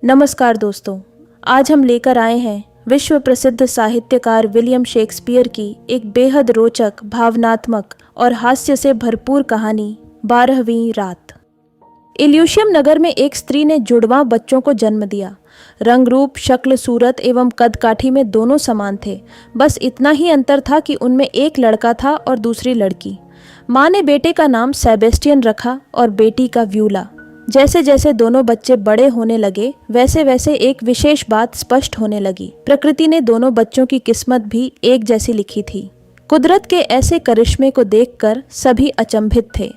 नमस्कार दोस्तों, आज हम लेकर आए हैं विश्व प्रसिद्ध साहित्यकार विलियम शेक्सपियर की एक बेहद रोचक, भावनात्मक और हास्य से भरपूर कहानी 12वीं रात। इल्यूशियम नगर में एक स्त्री ने जुड़वां बच्चों को जन्म दिया। रंग रूप, शक्ल सूरत एवं कद काठी में दोनों समान थे। बस इतना ही अंतर था कि उनमें एक लड़का था और दूसरी लड़की। माँ ने बेटे का नाम सेबेस्टियन रखा और बेटी का व्यूला। जैसे जैसे दोनों बच्चे बड़े होने लगे वैसे वैसे एक विशेष बात स्पष्ट होने लगी। प्रकृति ने दोनों बच्चों की किस्मत भी एक जैसी लिखी थी। कुदरत के ऐसे करिश्मे को देखकर सभी अचंभित थे।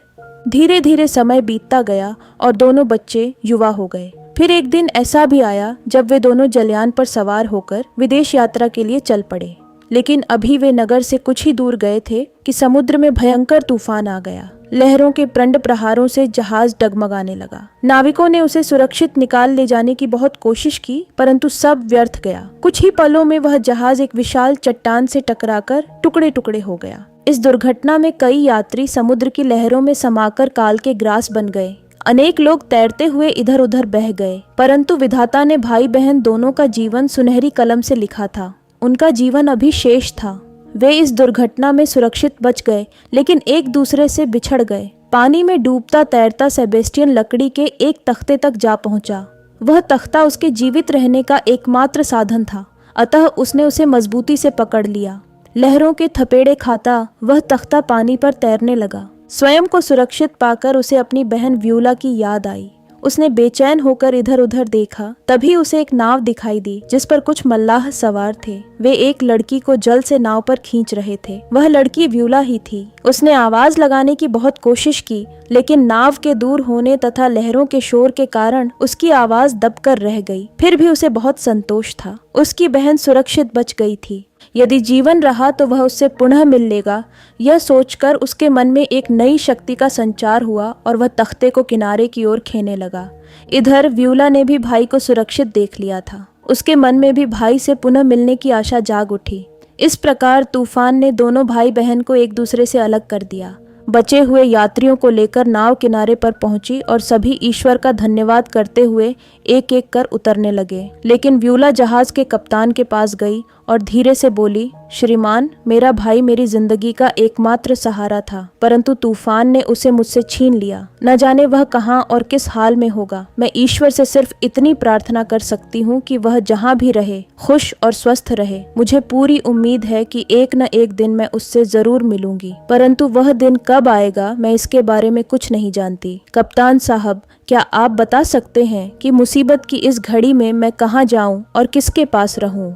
धीरे धीरे समय बीतता गया और दोनों बच्चे युवा हो गए। फिर एक दिन ऐसा भी आया जब वे दोनों जलयान पर सवार होकर विदेश यात्रा के लिए चल पड़े। लेकिन अभी वे नगर से कुछ ही दूर गए थे कि समुद्र में भयंकर तूफान आ गया। लहरों के प्रंड प्रहारों से जहाज डगमगाने लगा। नाविकों ने उसे सुरक्षित निकाल ले जाने की बहुत कोशिश की, परंतु सब व्यर्थ गया। कुछ ही पलों में वह जहाज एक विशाल चट्टान से टकराकर टुकड़े टुकड़े हो गया। इस दुर्घटना में कई यात्री समुद्र की लहरों में समाकर काल के ग्रास बन गए। अनेक लोग तैरते हुए इधर उधर बह गए, परंतु विधाता ने भाई बहन दोनों का जीवन सुनहरी कलम से लिखा था। उनका जीवन अभी शेष था। वे इस दुर्घटना में सुरक्षित बच गए, लेकिन एक दूसरे से बिछड़ गए। पानी में डूबता तैरता सेबेस्टियन लकड़ी के एक तख्ते तक जा पहुंचा। वह तख्ता उसके जीवित रहने का एकमात्र साधन था, अतः उसने उसे मजबूती से पकड़ लिया। लहरों के थपेड़े खाता वह तख्ता पानी पर तैरने लगा। स्वयं को सुरक्षित पाकर उसे अपनी बहन व्यूला की याद आई। उसने बेचैन होकर इधर उधर देखा। तभी उसे एक नाव दिखाई दी जिस पर कुछ मल्लाह सवार थे। वे एक लड़की को जल से नाव पर खींच रहे थे। वह लड़की व्यूला ही थी। उसने आवाज लगाने की बहुत कोशिश की, लेकिन नाव के दूर होने तथा लहरों के शोर के कारण उसकी आवाज दबकर रह गई। फिर भी उसे बहुत संतोष था। उसकी बहन सुरक्षित बच गई थी। यदि जीवन रहा तो वह उससे पुनः मिल लेगा, यह सोचकर उसके मन में एक नई शक्ति का संचार हुआ और वह तख्ते को किनारे की ओर खेने लगा। इधर व्यूला ने भी भाई को सुरक्षित देख लिया था। उसके मन में भी भाई से पुनः मिलने की आशा जाग उठी। इस प्रकार तूफान ने दोनों भाई बहन को एक दूसरे से अलग कर दिया। बचे हुए यात्रियों को लेकर नाव किनारे पर पहुंची और सभी ईश्वर का धन्यवाद करते हुए एक एक कर उतरने लगे। लेकिन व्यूला जहाज के कप्तान के पास गई और धीरे से बोली, श्रीमान, मेरा भाई मेरी जिंदगी का एकमात्र सहारा था, परंतु तूफान ने उसे मुझसे छीन लिया। न जाने वह कहाँ और किस हाल में होगा। मैं ईश्वर से सिर्फ इतनी प्रार्थना कर सकती हूँ कि वह जहाँ भी रहे खुश और स्वस्थ रहे। मुझे पूरी उम्मीद है कि एक न एक दिन मैं उससे जरूर मिलूंगी, परंतु वह दिन कब आएगा मैं इसके बारे में कुछ नहीं जानती। कप्तान साहब, क्या आप बता सकते हैं कि मुसीबत की इस घड़ी में मैं कहाँ जाऊं और किसके पास रहूं?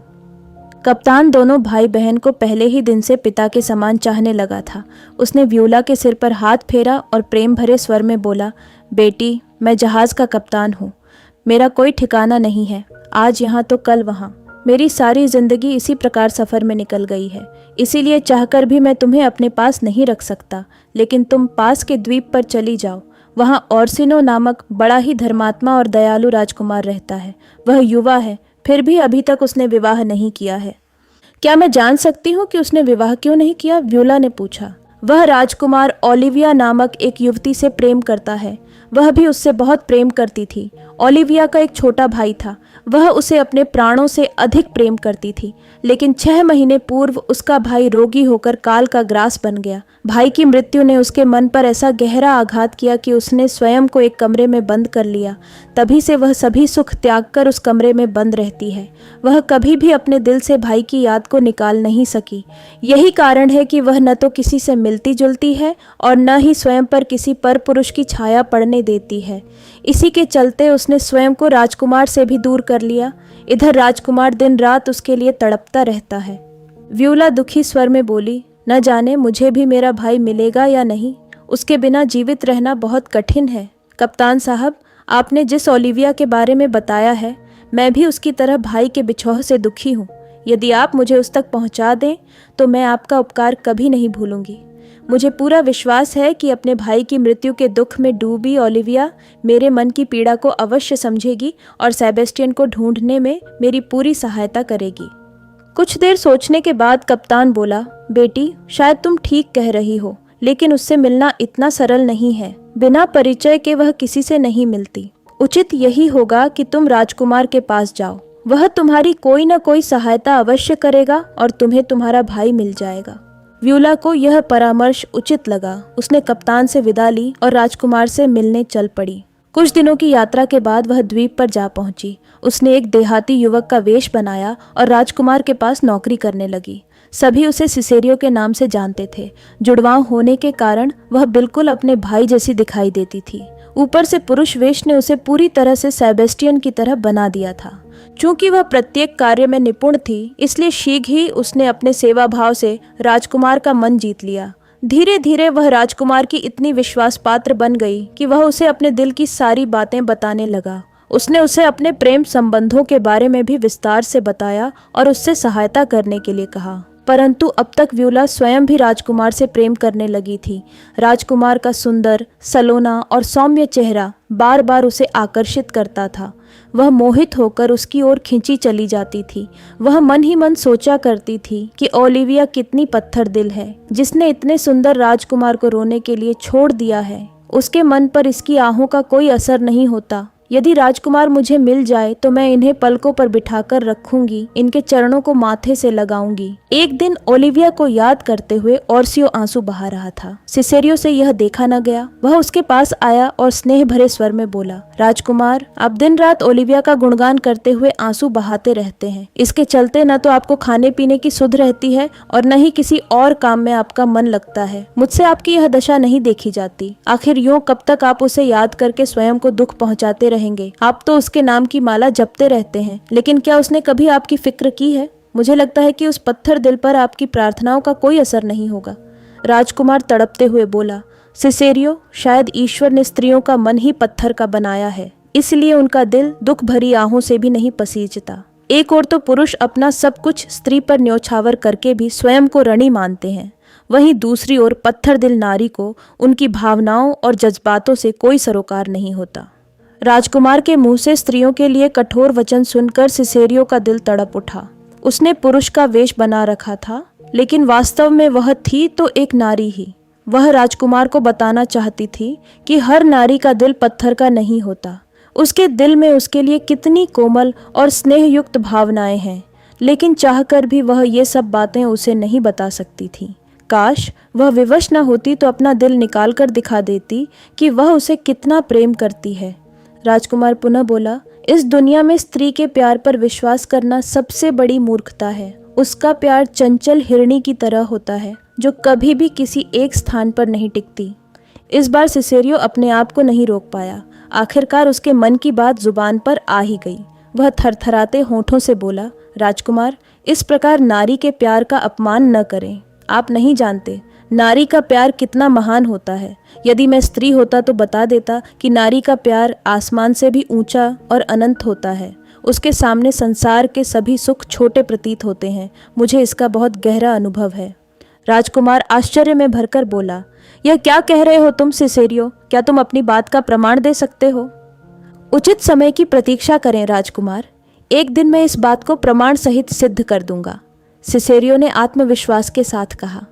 कप्तान दोनों भाई बहन को पहले ही दिन से पिता के समान चाहने लगा था। उसने व्यूला के सिर पर हाथ फेरा और प्रेम भरे स्वर में बोला, बेटी, मैं जहाज का कप्तान हूँ। मेरा कोई ठिकाना नहीं है, आज यहाँ तो कल वहाँ। मेरी सारी जिंदगी इसी प्रकार सफर में निकल गई है। इसीलिए चाहकर भी मैं तुम्हें अपने पास नहीं रख सकता, लेकिन तुम पास के द्वीप पर चली जाओ। वहाँ ओर्सिनो नामक बड़ा ही धर्मात्मा और दयालु राजकुमार रहता है। वह युवा है, फिर भी अभी तक उसने विवाह नहीं किया है। क्या मैं जान सकती हूँ कि उसने विवाह क्यों नहीं किया? व्यूला ने पूछा। वह राजकुमार ओलिविया नामक एक युवती से प्रेम करता है। वह भी उससे बहुत प्रेम करती थी। ओलिविया का एक छोटा भाई था। वह उसे अपने प्राणों से अधिक प्रेम करती थी, लेकिन 6 महीने पूर्व उसका भाई रोगी होकर काल का ग्रास बन गया। भाई की मृत्यु ने उसके मन पर ऐसा गहरा आघात किया कि उसने स्वयं को एक कमरे में बंद कर लिया। तभी से वह सभी सुख त्याग कर उस कमरे में बंद रहती है। वह कभी भी अपने दिल से भाई की याद को निकाल नहीं सकी। यही कारण है कि वह न तो किसी से मिलती जुलती है और न ही स्वयं पर किसी पर पुरुष की छाया पड़ने देती है। इसी के चलते उसने स्वयं को राजकुमार से भी दूर कर लिया। इधर राजकुमार दिन रात उसके लिए तड़पता रहता है। व्यूला दुखी स्वर में बोली, न जाने मुझे भी मेरा भाई मिलेगा या नहीं। उसके बिना जीवित रहना बहुत कठिन है। कप्तान साहब, आपने जिस ओलिविया के बारे में बताया है, मैं भी उसकी तरह भाई के बिछोह से दुखी हूँ। यदि आप मुझे उस तक पहुँचा दें तो मैं आपका उपकार कभी नहीं भूलूंगी। मुझे पूरा विश्वास है कि अपने भाई की मृत्यु के दुख में डूबी ओलिविया मेरे मन की पीड़ा को अवश्य समझेगी और सेबेस्टियन को ढूंढने में मेरी पूरी सहायता करेगी। कुछ देर सोचने के बाद कप्तान बोला, बेटी, शायद तुम ठीक कह रही हो, लेकिन उससे मिलना इतना सरल नहीं है। बिना परिचय के वह किसी से नहीं मिलती। उचित यही होगा कि तुम राजकुमार के पास जाओ, वह तुम्हारी कोई न कोई सहायता अवश्य करेगा और तुम्हें तुम्हारा भाई मिल जाएगा। व्यूला को यह परामर्श उचित लगा। उसने कप्तान से विदा ली और राजकुमार से मिलने चल पड़ी। कुछ दिनों की यात्रा के बाद वह द्वीप पर जा पहुंची। उसने एक देहाती युवक का वेश बनाया और राजकुमार के पास नौकरी करने लगी। सभी उसे सिसेरियो के नाम से जानते थे। जुड़वां होने के कारण वह बिल्कुल अपने भाई जैसी दिखाई देती थी। ऊपर से पुरुष वेश ने उसे पूरी तरह से सेबेस्टियन की तरह बना दिया था। चूंकि वह प्रत्येक कार्य में निपुण थी, इसलिए शीघ्र ही उसने अपने सेवा भाव से राजकुमार का मन जीत लिया। धीरे धीरे वह राजकुमार की इतनी विश्वास पात्र बन गई कि वह उसे अपने दिल की सारी बातें बताने लगा। उसने उसे अपने प्रेम संबंधों के बारे में भी विस्तार से बताया और उससे सहायता करने के लिए कहा। परंतु अब तक व्यूला स्वयं भी राजकुमार से प्रेम करने लगी थी। राजकुमार का सुंदर, सलोना और सौम्य चेहरा बार बार उसे आकर्षित करता था। वह मोहित होकर उसकी ओर खिंची चली जाती थी। वह मन ही मन सोचा करती थी कि ओलिविया कितनी पत्थर दिल है, जिसने इतने सुंदर राजकुमार को रोने के लिए छोड़ दिया है। उसके मन पर इसकी आहों का कोई असर नहीं होता। यदि राजकुमार मुझे मिल जाए तो मैं इन्हें पलकों पर बिठाकर रखूंगी, इनके चरणों को माथे से लगाऊंगी। एक दिन ओलिविया को याद करते हुए ओर्सियो आंसू बहा रहा था। सिसेरियो से यह देखा न गया। वह उसके पास आया और स्नेह भरे स्वर में बोला, राजकुमार, आप दिन रात ओलिविया का गुणगान करते हुए आंसू बहाते रहते हैं। इसके चलते न तो आपको खाने पीने की सुध रहती है और न ही किसी और काम में आपका मन लगता है। मुझसे आपकी यह दशा नहीं देखी जाती। आखिर यूं कब तक आप उसे याद करके स्वयं को दुख पहुंचाते रहेंगे? आप तो उसके नाम की माला जपते रहते हैं, लेकिन क्या उसने कभी आपकी फिक्र की है? मुझे लगता है कि उस पत्थर दिल पर आपकी प्रार्थनाओं का कोई असर नहीं होगा। राजकुमार तड़पते हुए बोला, सिसेरियो, शायद ईश्वर ने स्त्रियों का मन ही पत्थर का बनाया है, इसलिए उनका दिल दुख भरी आहों से भी नहीं पसीजता। एक ओर तो पुरुष अपना सब कुछ स्त्री पर न्योछावर करके भी स्वयं को ऋणी मानते हैं, वहीं दूसरी ओर पत्थर दिल नारी को उनकी भावनाओं और जज्बातों से कोई सरोकार नहीं होता। राजकुमार के मुंह से स्त्रियों के लिए कठोर वचन सुनकर सिसेरियो का दिल तड़प उठा। उसने पुरुष का वेश बना रखा था, लेकिन वास्तव में वह थी तो एक नारी ही। वह राजकुमार को बताना चाहती थी कि हर नारी का दिल पत्थर का नहीं होता। उसके दिल में उसके लिए कितनी कोमल और स्नेहयुक्त भावनाएं हैं, लेकिन चाहकर भी वह ये सब बातें उसे नहीं बता सकती थी। काश वह विवश न होती तो अपना दिल निकाल कर दिखा देती कि वह उसे कितना प्रेम करती है। राजकुमार पुनः बोला, इस दुनिया में स्त्री के प्यार पर विश्वास करना सबसे बड़ी मूर्खता है। उसका प्यार चंचल हिरणी की तरह होता है, जो कभी भी किसी एक स्थान पर नहीं टिकती। इस बार सिसेरियो अपने आप को नहीं रोक पाया। आखिरकार उसके मन की बात जुबान पर आ ही गई। वह थरथराते होठों से बोला, राजकुमार, इस प्रकार नारी के प्यार का अपमान न करें। आप नहीं जानते नारी का प्यार कितना महान होता है। यदि मैं स्त्री होता तो बता देता कि नारी का प्यार आसमान से भी ऊंचा और अनंत होता है। उसके सामने संसार के सभी सुख छोटे प्रतीत होते हैं। मुझे इसका बहुत गहरा अनुभव है। राजकुमार आश्चर्य में भरकर बोला, यह क्या कह रहे हो तुम सिसेरियो? क्या तुम अपनी बात का प्रमाण दे सकते हो? उचित समय की प्रतीक्षा करें राजकुमार। एक दिन मैं इस बात को प्रमाण सहित सिद्ध कर दूंगा, सिसेरियो ने आत्मविश्वास के साथ कहा।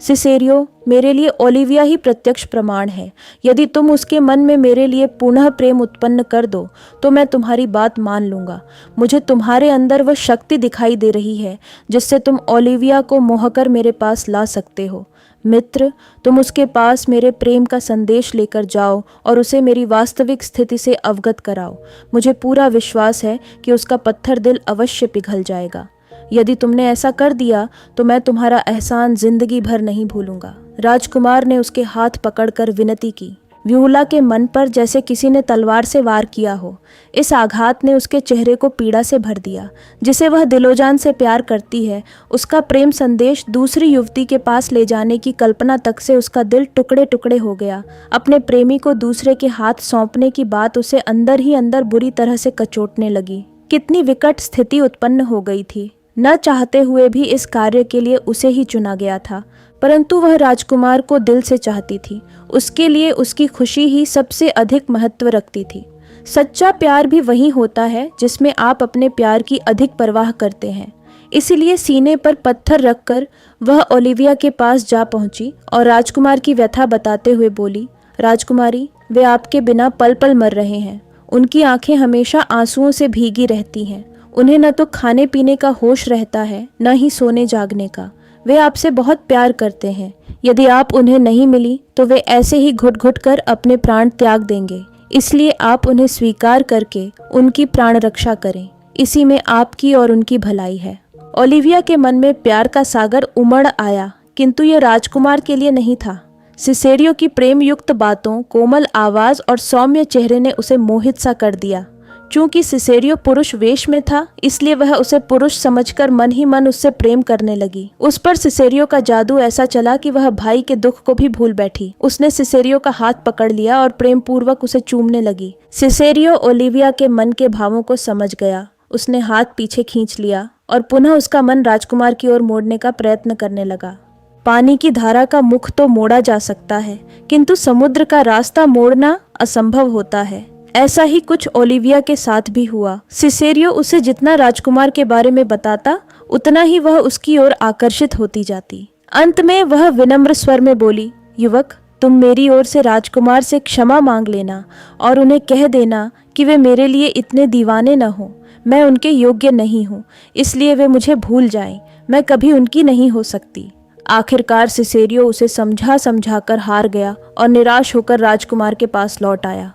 सिसेरियो, मेरे लिए ओलिविया ही प्रत्यक्ष प्रमाण है। यदि तुम उसके मन में मेरे लिए पुनः प्रेम उत्पन्न कर दो तो मैं तुम्हारी बात मान लूंगा। मुझे तुम्हारे अंदर वह शक्ति दिखाई दे रही है जिससे तुम ओलिविया को मोहकर मेरे पास ला सकते हो। मित्र, तुम उसके पास मेरे प्रेम का संदेश लेकर जाओ और उसे मेरी वास्तविक स्थिति से अवगत कराओ। मुझे पूरा विश्वास है कि उसका पत्थर दिल अवश्य पिघल जाएगा। यदि तुमने ऐसा कर दिया तो मैं तुम्हारा एहसान जिंदगी भर नहीं भूलूंगा। राजकुमार ने उसके हाथ पकड़कर विनती की। व्यूला के मन पर जैसे किसी ने तलवार से वार किया हो। इस आघात ने उसके चेहरे को पीड़ा से भर दिया। जिसे वह दिलोजान से प्यार करती है, उसका प्रेम संदेश दूसरी युवती के पास ले जाने की कल्पना तक से उसका दिल टुकड़े टुकड़े हो गया। अपने प्रेमी को दूसरे के हाथ सौंपने की बात उसे अंदर ही अंदर बुरी तरह से कचोटने लगी। कितनी विकट स्थिति उत्पन्न हो गई थी। न चाहते हुए भी इस कार्य के लिए उसे ही चुना गया था, परंतु वह राजकुमार को दिल से चाहती थी। उसके लिए उसकी खुशी ही सबसे अधिक महत्व रखती थी। सच्चा प्यार भी वही होता है जिसमें आप अपने प्यार की अधिक परवाह करते हैं। इसीलिए सीने पर पत्थर रखकर वह ओलिविया के पास जा पहुंची और राजकुमार की व्यथा बताते हुए बोली, राजकुमारी, वे आपके बिना पल पल मर रहे हैं। उनकी आंखें हमेशा आंसुओं से भीगी रहती हैं। उन्हें न तो खाने पीने का होश रहता है, न ही सोने जागने का। वे आपसे बहुत प्यार करते हैं। यदि आप उन्हें नहीं मिली तो वे ऐसे ही घुट घुट कर अपने प्राण त्याग देंगे। इसलिए आप उन्हें स्वीकार करके उनकी प्राण रक्षा करें। इसी में आपकी और उनकी भलाई है। ओलिविया के मन में प्यार का सागर उमड़ आया, किंतु यह राजकुमार के लिए नहीं था। सिसेरियो की प्रेम युक्त बातों, कोमल आवाज और सौम्य चेहरे ने उसे मोहित सा कर दिया। चूंकि सिसेरियो पुरुष वेश में था, इसलिए वह उसे पुरुष समझकर मन ही मन उससे प्रेम करने लगी। उस पर सिसेरियो का जादू ऐसा चला कि वह भाई के दुख को भी भूल बैठी। उसने सिसेरियो का हाथ पकड़ लिया और प्रेम पूर्वक उसे चूमने लगी। सिसेरियो ओलिविया के मन के भावों को समझ गया। उसने हाथ पीछे खींच लिया और पुनः उसका मन राजकुमार की ओर मोड़ने का प्रयत्न करने लगा। पानी की धारा का मुख तो मोड़ा जा सकता है, किंतु समुद्र का रास्ता मोड़ना असंभव होता है। ऐसा ही कुछ ओलिविया के साथ भी हुआ। सिसेरियो उसे जितना राजकुमार के बारे में बताता, उतना ही वह उसकी ओर आकर्षित होती जाती। अंत में वह विनम्र स्वर में बोली, युवक, तुम मेरी ओर से राजकुमार से क्षमा मांग लेना और उन्हें कह देना कि वे मेरे लिए इतने दीवाने न हो। मैं उनके योग्य नहीं हूँ, इसलिए वे मुझे भूल जाएं। मैं कभी उनकी नहीं हो सकती। आखिरकार सिसेरियो उसे समझा समझा कर हार गया और निराश होकर राजकुमार के पास लौट आया।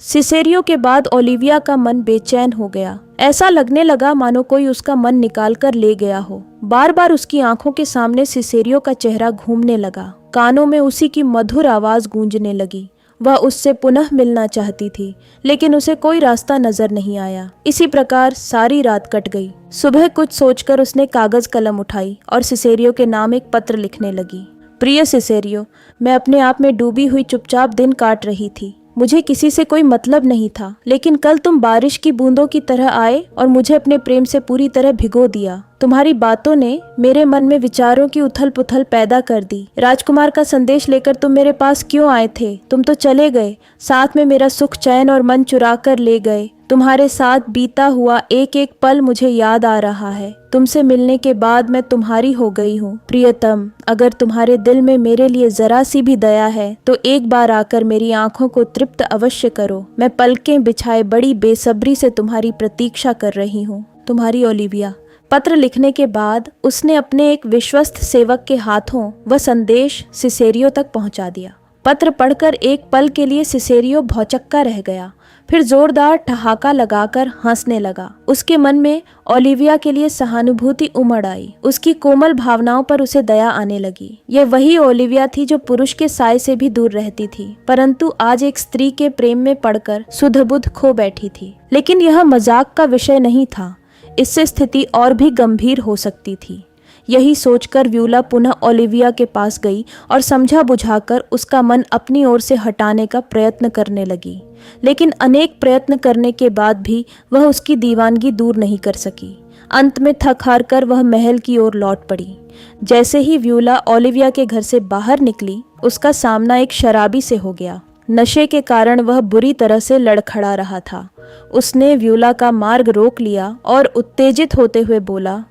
सिसेरियो के बाद ओलिविया का मन बेचैन हो गया। ऐसा लगने लगा मानो कोई उसका मन निकाल कर ले गया हो। बार बार उसकी आंखों के सामने सिसेरियो का चेहरा घूमने लगा। कानों में उसी की मधुर आवाज गूंजने लगी। वह उससे पुनः मिलना चाहती थी, लेकिन उसे कोई रास्ता नजर नहीं आया। इसी प्रकार सारी रात कट गई। सुबह कुछ सोचकर उसने कागज कलम उठाई और सिसेरियो के नाम एक पत्र लिखने लगी। प्रिय सिसेरियो, मैं अपने आप में डूबी हुई चुपचाप दिन काट रही थी। मुझे किसी से कोई मतलब नहीं था, लेकिन कल तुम बारिश की बूंदों की तरह आए और मुझे अपने प्रेम से पूरी तरह भिगो दिया। तुम्हारी बातों ने मेरे मन में विचारों की उथल पुथल पैदा कर दी। राजकुमार का संदेश लेकर तुम मेरे पास क्यों आए थे? तुम तो चले गए, साथ में मेरा सुख चैन और मन चुरा कर ले गए। तुम्हारे साथ बीता हुआ एक एक पल मुझे याद आ रहा है। तुमसे मिलने के बाद मैं तुम्हारी हो गई हूँ। प्रियतम, अगर तुम्हारे दिल में मेरे लिए जरा सी भी दया है तो एक बार आकर मेरी आंखों को तृप्त अवश्य करो। मैं पलकें बिछाए बड़ी बेसब्री से तुम्हारी प्रतीक्षा कर रही हूँ। तुम्हारी ओलिविया। पत्र लिखने के बाद उसने अपने एक विश्वस्त सेवक के हाथों वह संदेश सिसेरियो तक पहुंचा दिया। पत्र पढ़कर एक पल के लिए सिसेरियो भौचक्का रह गया, फिर जोरदार ठहाका लगाकर हंसने लगा। उसके मन में ओलिविया के लिए सहानुभूति उमड़ आई। उसकी कोमल भावनाओं पर उसे दया आने लगी। यह वही ओलिविया थी जो पुरुष के साय से भी दूर रहती थी, परंतु आज एक स्त्री के प्रेम में पड़कर सुध-बुध खो बैठी थी। लेकिन यह मजाक का विषय नहीं था। इससे स्थिति और भी गंभीर हो सकती थी। यही सोचकर व्यूला पुनः ओलिविया के पास गई और समझा बुझाकर उसका मन अपनी ओर से हटाने का प्रयत्न करने लगी। लेकिन अनेक प्रयत्न करने के बाद भी वह उसकी दीवानगी दूर नहीं कर सकी। अंत में थक हार कर वह महल की ओर लौट पड़ी। जैसे ही व्यूला ओलिविया के घर से बाहर निकली, उसका सामना एक शराबी से हो गया। नशे के कारण वह बुरी तरह से लड़खड़ा रहा था। उसने व्यूला का मार्ग रोक लिया और उत्तेजित होते हुए बोला,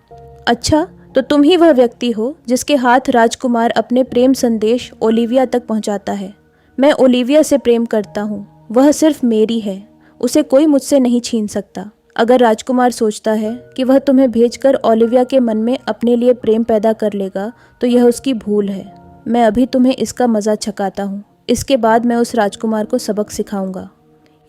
अच्छा, तो तुम ही वह व्यक्ति हो जिसके हाथ राजकुमार अपने प्रेम संदेश ओलिविया तक पहुंचाता है। मैं ओलिविया से प्रेम करता हूँ। वह सिर्फ मेरी है, उसे कोई मुझसे नहीं छीन सकता। अगर राजकुमार सोचता है कि वह तुम्हें भेजकर ओलिविया के मन में अपने लिए प्रेम पैदा कर लेगा, तो यह उसकी भूल है। मैं अभी तुम्हें इसका मजा चखाता हूँ। इसके बाद मैं उस राजकुमार को सबक सिखाऊंगा।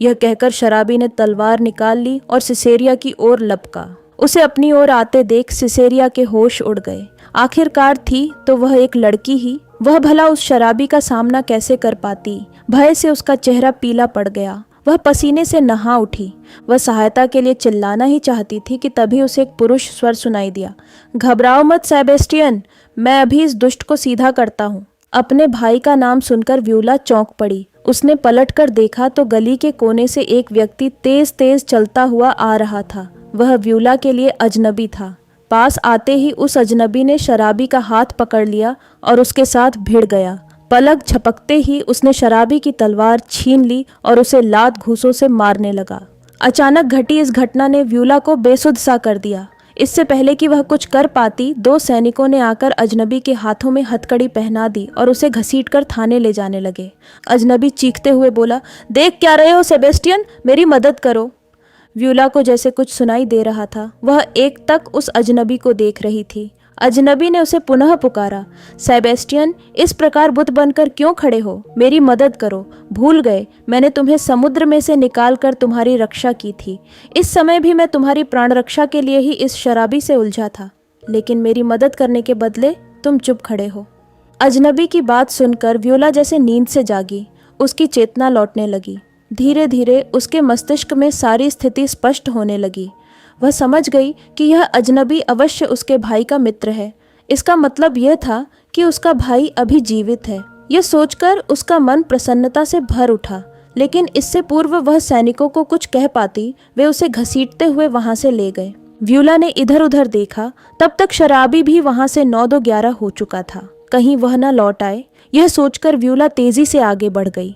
यह कहकर शराबी ने तलवार निकाल ली और सिसेरिया की ओर लपका। उसे अपनी ओर आते देख सिसेरिया के होश उड़ गए। आखिरकार थी तो वह एक लड़की ही। वह भला उस शराबी का सामना कैसे कर पाती? भय से उसका चेहरा पीला पड़ गया। वह पसीने से नहा उठी। वह सहायता के लिए चिल्लाना ही चाहती थी कि तभी उसे एक पुरुष स्वर सुनाई दिया, घबराओ मत सेबेस्टियन, मैं अभी इस दुष्ट को सीधा करता हूँ। अपने भाई का नाम सुनकर व्यूला चौंक पड़ी। उसने पलटकर देखा तो गली के कोने से एक व्यक्ति तेज तेज चलता हुआ आ रहा था। वह व्यूला के लिए अजनबी था। पास आते ही उस अजनबी ने शराबी का हाथ पकड़ लिया और उसके साथ भिड़ गया। पलक झपकते ही उसने शराबी की तलवार छीन ली और उसे लात घूंसों से मारने लगा। अचानक घटी इस घटना ने व्यूला को बेसुध सा कर दिया। इससे पहले कि वह कुछ कर पाती, 2 सैनिकों ने आकर अजनबी के हाथों में हथकड़ी पहना दी और उसे घसीटकर थाने ले जाने लगे। अजनबी चीखते हुए बोला, देख क्या रहे हो सेबेस्टियन, मेरी मदद करो। व्यूला को जैसे कुछ सुनाई दे रहा था। वह एकटक उस अजनबी को देख रही थी। अजनबी ने उसे पुनः पुकारा, सेबेस्टियन, इस प्रकार बुत बनकर क्यों खड़े हो? मेरी मदद करो। भूल गए मैंने तुम्हें समुद्र में से निकालकर तुम्हारी रक्षा की थी। इस समय भी मैं तुम्हारी प्राण रक्षा के लिए ही इस शराबी से उलझा था, लेकिन मेरी मदद करने के बदले तुम चुप खड़े हो। अजनबी की बात सुनकर व्यूला जैसे नींद से जागी। उसकी चेतना लौटने लगी। धीरे धीरे उसके मस्तिष्क में सारी स्थिति स्पष्ट होने लगी। वह समझ गई कि यह अजनबी अवश्य उसके भाई का मित्र है। इसका मतलब यह था कि उसका भाई अभी जीवित है। यह सोचकर उसका मन प्रसन्नता से भर उठा। लेकिन इससे पूर्व वह सैनिकों को कुछ कह पाती, वे उसे घसीटते हुए वहां से ले गए। व्यूला ने इधर उधर देखा। तब तक शराबी भी वहां से 9-2-11 हो चुका था। कहीं वह न लौट आए, यह सोचकर व्यूला तेजी से आगे बढ़ गई।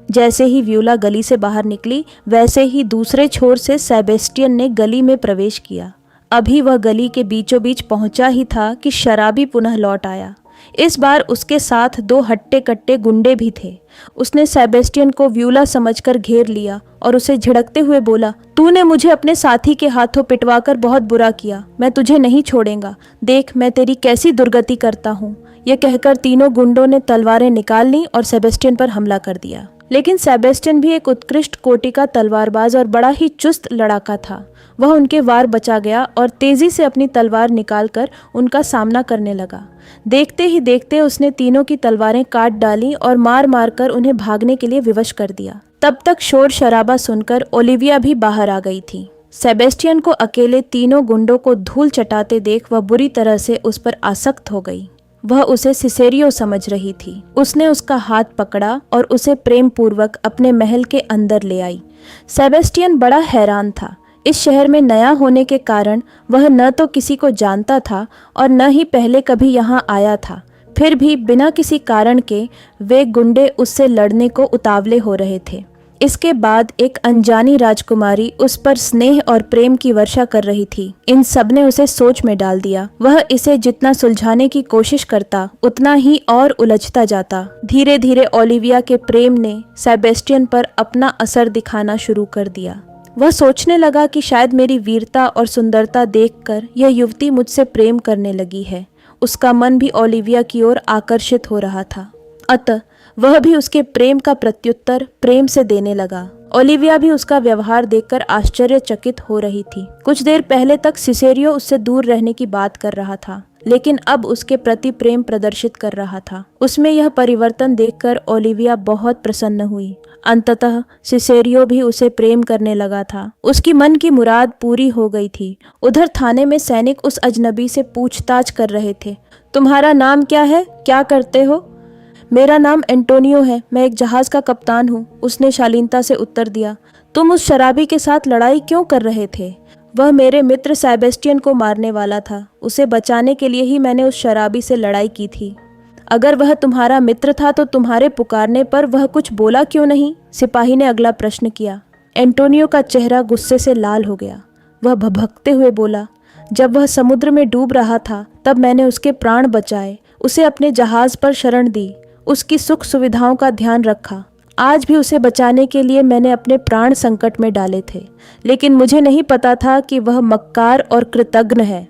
जैसे ही व्यूला गली से बाहर निकली, वैसे ही दूसरे छोर से सेबेस्टियन ने गली में प्रवेश किया। अभी वह गली के बीचों बीच पहुंचा ही था कि शराबी पुनः लौट आया। इस बार उसके साथ 2 हट्टे कट्टे गुंडे भी थे। उसने सेबेस्टियन को व्यूला समझकर घेर लिया और उसे झिड़कते हुए बोला, तूने मुझे अपने साथी के हाथों पिटवाकर बहुत बुरा किया। मैं तुझे नहीं छोड़ूंगा। देख मैं तेरी कैसी दुर्गति करता हूँ। यह कहकर तीनों गुंडों ने तलवारें निकाल लीं और सेबेस्टियन पर हमला कर दिया। लेकिन सेबेस्टियन भी एक उत्कृष्ट कोटि का तलवारबाज और बड़ा ही चुस्त लड़ाका था। वह उनके वार बचा गया और तेजी से अपनी तलवार निकालकर उनका सामना करने लगा। देखते ही देखते उसने तीनों की तलवारें काट डाली और मार मार कर उन्हें भागने के लिए विवश कर दिया। तब तक शोर शराबा सुनकर ओलिविया भी बाहर आ गई थी। सेबेस्टियन को अकेले तीनों गुंडों को धूल चटाते देख वह बुरी तरह से उस पर आसक्त हो गई। वह उसे सिसेरियो समझ रही थी। उसने उसका हाथ पकड़ा और उसे प्रेम पूर्वक अपने महल के अंदर ले आई। सेबेस्टियन बड़ा हैरान था। इस शहर में नया होने के कारण वह न तो किसी को जानता था और न ही पहले कभी यहाँ आया था। फिर भी बिना किसी कारण के वे गुंडे उससे लड़ने को उतावले हो रहे थे। इसके बाद एक अनजानी राजकुमारी उस पर स्नेह और प्रेम की वर्षा कर रही थी। इन सब ने उसे सोच में डाल दिया। वह इसे जितना सुलझाने की कोशिश करता उतना ही और उलझता जाता। धीरे धीरे ओलिविया के प्रेम ने सेबेस्टियन पर अपना असर दिखाना शुरू कर दिया। वह सोचने लगा कि शायद मेरी वीरता और सुंदरता देखकर यह युवती मुझसे प्रेम करने लगी है। उसका मन भी ओलिविया की ओर आकर्षित हो रहा था। अतः वह भी उसके प्रेम का प्रत्युत्तर प्रेम से देने लगा। ओलिविया भी उसका व्यवहार देखकर आश्चर्यचकित हो रही थी। कुछ देर पहले तक सिसेरियो उससे दूर रहने की बात कर रहा था, लेकिन अब उसके प्रति प्रेम प्रदर्शित कर रहा था। उसमें यह परिवर्तन देखकर ओलिविया बहुत प्रसन्न हुई। अंततः सिसेरियो भी उसे प्रेम करने लगा था। उसकी मन की मुराद पूरी हो गई थी। उधर थाने में सैनिक उस अजनबी से पूछताछ कर रहे थे। तुम्हारा नाम क्या है? क्या करते हो? मेरा नाम एंटोनियो है। मैं एक जहाज का कप्तान हूँ, उसने शालीनता से उत्तर दिया। तुम उस शराबी के साथ लड़ाई क्यों कर रहे थे? वह मेरे मित्र सेबेस्टियन को मारने वाला था। उसे बचाने के लिए ही मैंने उस शराबी से लड़ाई की थी। अगर वह तुम्हारा मित्र था तो तुम्हारे पुकारने पर वह कुछ बोला क्यों नहीं? सिपाही ने अगला प्रश्न किया। एंटोनियो का चेहरा गुस्से से लाल हो गया। वह भभकते हुए बोला, जब वह समुद्र में डूब रहा था तब मैंने उसके प्राण बचाए, उसे अपने जहाज पर शरण दी, उसकी सुख सुविधाओं का ध्यान रखा। आज भी उसे बचाने के लिए मैंने अपने प्राण संकट में डाले थे, लेकिन मुझे नहीं पता था कि वह मक्कार और कृतघ्न है।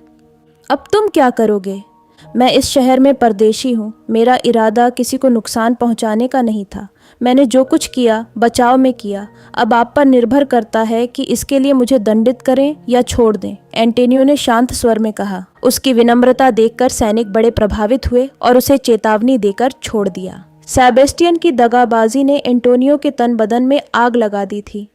अब तुम क्या करोगे? मैं इस शहर में परदेशी हूँ। मेरा इरादा किसी को नुकसान पहुँचाने का नहीं था। मैंने जो कुछ किया बचाव में किया। अब आप पर निर्भर करता है कि इसके लिए मुझे दंडित करें या छोड़ दें, एंटोनियो ने शांत स्वर में कहा। उसकी विनम्रता देखकर सैनिक बड़े प्रभावित हुए और उसे चेतावनी देकर छोड़ दिया। सेबेस्टियन की दगाबाजी ने एंटोनियो के तन बदन में आग लगा दी थी।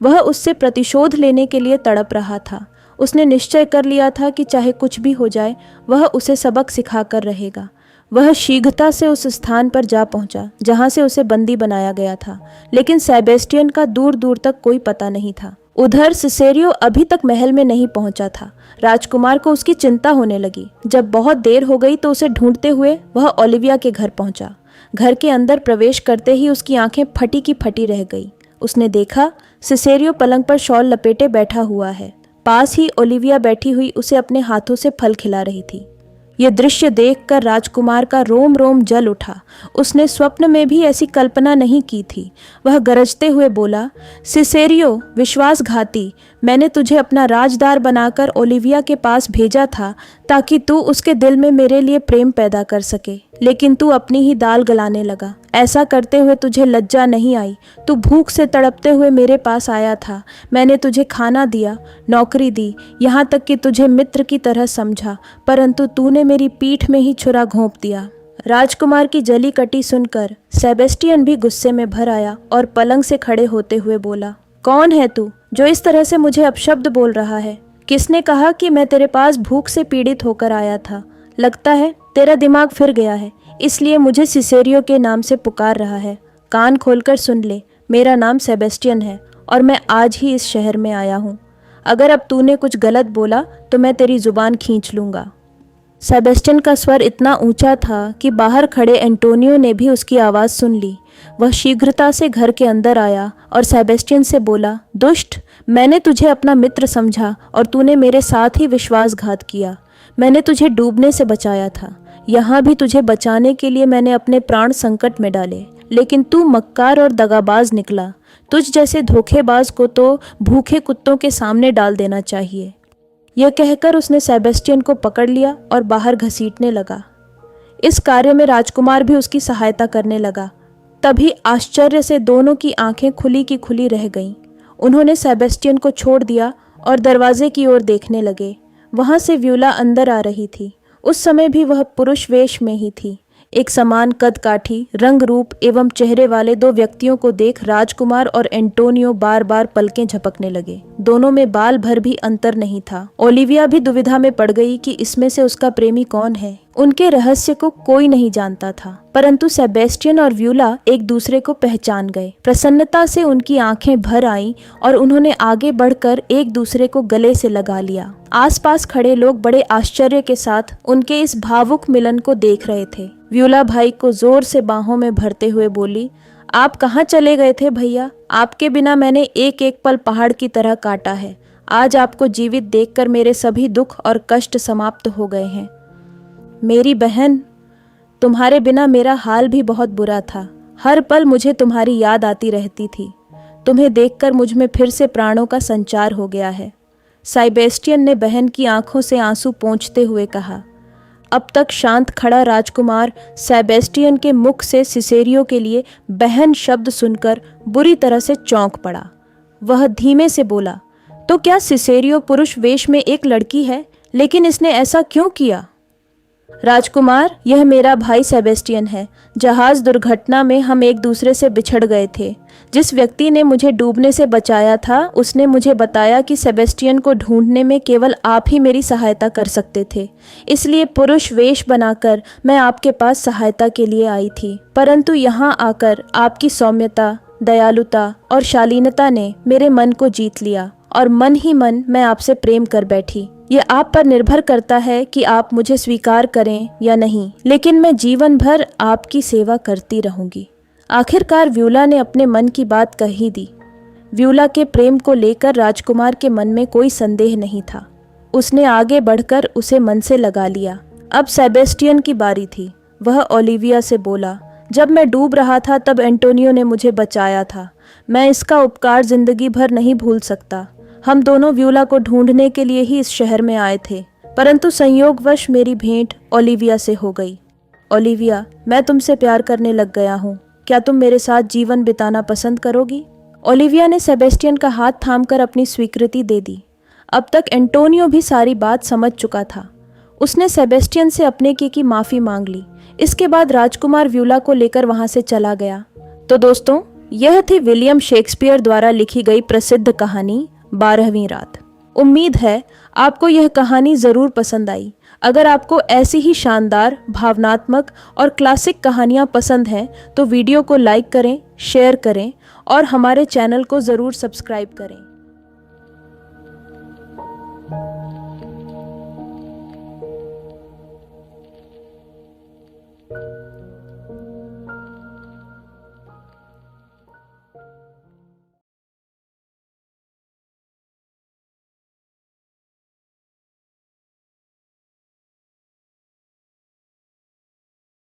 वह उससे प्रतिशोध लेने के लिए तड़प रहा था। उसने निश्चय कर लिया था कि चाहे कुछ भी हो जाए वह उसे सबक सिखाकर रहेगा। वह शीघ्रता से उस स्थान पर जा पहुंचा जहां से उसे बंदी बनाया गया था, लेकिन सेबेस्टियन का दूर दूर तक कोई पता नहीं था। उधर सिसेरियो अभी तक महल में नहीं पहुंचा था। राजकुमार को उसकी चिंता होने लगी। जब बहुत देर हो गई तो उसे ढूंढते हुए वह ओलिविया के घर पहुंचा। घर के अंदर प्रवेश करते ही उसकी आंखें फटी की फटी रह गई। उसने देखा सिसेरियो पलंग पर शॉल लपेटे बैठा हुआ है। पास ही ओलिविया बैठी हुई उसे अपने हाथों से फल खिला रही थी। ये दृश्य देखकर राजकुमार का रोम रोम जल उठा। उसने स्वप्न में भी ऐसी कल्पना नहीं की थी। वह गरजते हुए बोला, सिसेरियो विश्वासघाती, मैंने तुझे अपना राजदार बनाकर ओलिविया के पास भेजा था ताकि तू उसके दिल में मेरे लिए प्रेम पैदा कर सके, लेकिन तू अपनी ही दाल गलाने लगा। ऐसा करते हुए तुझे लज्जा नहीं आई? तू भूख से तड़पते हुए मेरे पास आया था। मैंने तुझे खाना दिया, नौकरी दी, यहाँ तक कि तुझे मित्र की तरह समझा, परंतु तूने मेरी पीठ में ही छुरा घोंप दिया। राजकुमार की जली कटी सुनकर सेबेस्टियन भी गुस्से में भर आया और पलंग से खड़े होते हुए बोला, कौन है तू जो इस तरह से मुझे अपशब्द बोल रहा है? किसने कहा कि मैं तेरे पास भूख से पीड़ित होकर आया था? लगता है तेरा दिमाग फिर गया है, इसलिए मुझे सिसेरियो के नाम से पुकार रहा है। कान खोलकर सुन ले, मेरा नाम सेबेस्टियन है और मैं आज ही इस शहर में आया हूँ। अगर अब तूने कुछ गलत बोला तो मैं तेरी जुबान खींच लूँगा। सेबेस्टियन का स्वर इतना ऊंचा था कि बाहर खड़े एंटोनियो ने भी उसकी आवाज़ सुन ली। वह शीघ्रता से घर के अंदर आया और सेबेस्टियन से बोला, दुष्ट, मैंने तुझे अपना मित्र समझा और तूने मेरे साथ ही विश्वासघात किया। मैंने तुझे डूबने से बचाया था। यहाँ भी तुझे बचाने के लिए मैंने अपने प्राण संकट में डाले, लेकिन तू मक्कार और दगाबाज निकला। तुझ जैसे धोखेबाज को तो भूखे कुत्तों के सामने डाल देना चाहिए। यह कहकर उसने सेबेस्टियन को पकड़ लिया और बाहर घसीटने लगा। इस कार्य में राजकुमार भी उसकी सहायता करने लगा। तभी आश्चर्य से दोनों की आंखें खुली की खुली रह गईं। उन्होंने सेबेस्टियन को छोड़ दिया और दरवाजे की ओर देखने लगे। वहां से व्यूला अंदर आ रही थी। उस समय भी वह पुरुष वेश में ही थी। एक समान कद काठी, रंग रूप एवं चेहरे वाले दो व्यक्तियों को देख राजकुमार और एंटोनियो बार बार पलकें झपकने लगे। दोनों में बाल भर भी अंतर नहीं था। ओलिविया भी दुविधा में पड़ गई कि इसमें से उसका प्रेमी कौन है। उनके रहस्य को कोई नहीं जानता था, परंतु सेबेस्टियन और व्यूला एक दूसरे को पहचान गए। प्रसन्नता से उनकी आंखें भर आईं और उन्होंने आगे बढ़कर एक दूसरे को गले से लगा लिया। आसपास खड़े लोग बड़े आश्चर्य के साथ उनके इस भावुक मिलन को देख रहे थे। व्यूला भाई को जोर से बाहों में भरते हुए बोली, आप कहाँ चले गए थे भैया? आपके बिना मैंने एक एक पल पहाड़ की तरह काटा है। आज आपको जीवित देखकर मेरे सभी दुख और कष्ट समाप्त हो गए हैं। मेरी बहन, तुम्हारे बिना मेरा हाल भी बहुत बुरा था। हर पल मुझे तुम्हारी याद आती रहती थी। तुम्हें देखकर मुझ में फिर से प्राणों का संचार हो गया है। सेबेस्टियन ने बहन की आंखों से आंसू पोंछते हुए कहा। अब तक शांत खड़ा राजकुमार सेबेस्टियन के मुख से सिसेरियो के लिए बहन शब्द सुनकर बुरी तरह से चौंक पड़ा। वह धीमे से बोला, तो क्या सिसेरियो पुरुष वेश में एक लड़की है? लेकिन इसने ऐसा क्यों किया? राजकुमार, यह मेरा भाई सेबेस्टियन है। जहाज दुर्घटना में हम एक दूसरे से बिछड़ गए थे। जिस व्यक्ति ने मुझे डूबने से बचाया था उसने मुझे बताया कि सेबेस्टियन को ढूंढने में केवल आप ही मेरी सहायता कर सकते थे। इसलिए पुरुष वेश बनाकर मैं आपके पास सहायता के लिए आई थी, परंतु यहाँ आकर आपकी सौम्यता, दयालुता और शालीनता ने मेरे मन को जीत लिया और मन ही मन मैं आपसे प्रेम कर बैठी। ये आप पर निर्भर करता है कि आप मुझे स्वीकार करें या नहीं, लेकिन मैं जीवन भर आपकी सेवा करती रहूंगी। आखिरकार व्यूला ने अपने मन की बात कह ही दी। व्यूला के प्रेम को लेकर राजकुमार के मन में कोई संदेह नहीं था। उसने आगे बढ़कर उसे मन से लगा लिया। अब सेबेस्टियन की बारी थी। वह ओलिविया से बोला, जब मैं डूब रहा था तब एंटोनियो ने मुझे बचाया था। मैं इसका उपकार जिंदगी भर नहीं भूल सकता। हम दोनों व्यूला को ढूंढने के लिए ही इस शहर में आए थे, परंतु संयोगवश मेरी भेंट ओलिविया से हो गई। ओलिविया, मैं तुमसे प्यार करने लग गया हूँ। क्या तुम मेरे साथ जीवन बिताना पसंद करोगी? ओलिविया ने सेबेस्टियन का हाथ थामकर अपनी स्वीकृति दे दी। अब तक एंटोनियो भी सारी बात समझ चुका था। उसने सेबेस्टियन से अपने की माफ़ी मांग ली। इसके बाद राजकुमार व्यूला को लेकर वहाँ से चला गया। तो दोस्तों, यह थी विलियम शेक्सपियर द्वारा लिखी गई प्रसिद्ध कहानी 12वीं रात। उम्मीद है आपको यह कहानी ज़रूर पसंद आई। अगर आपको ऐसी ही शानदार, भावनात्मक और क्लासिक कहानियाँ पसंद हैं तो वीडियो को लाइक करें, शेयर करें और हमारे चैनल को ज़रूर सब्सक्राइब करें।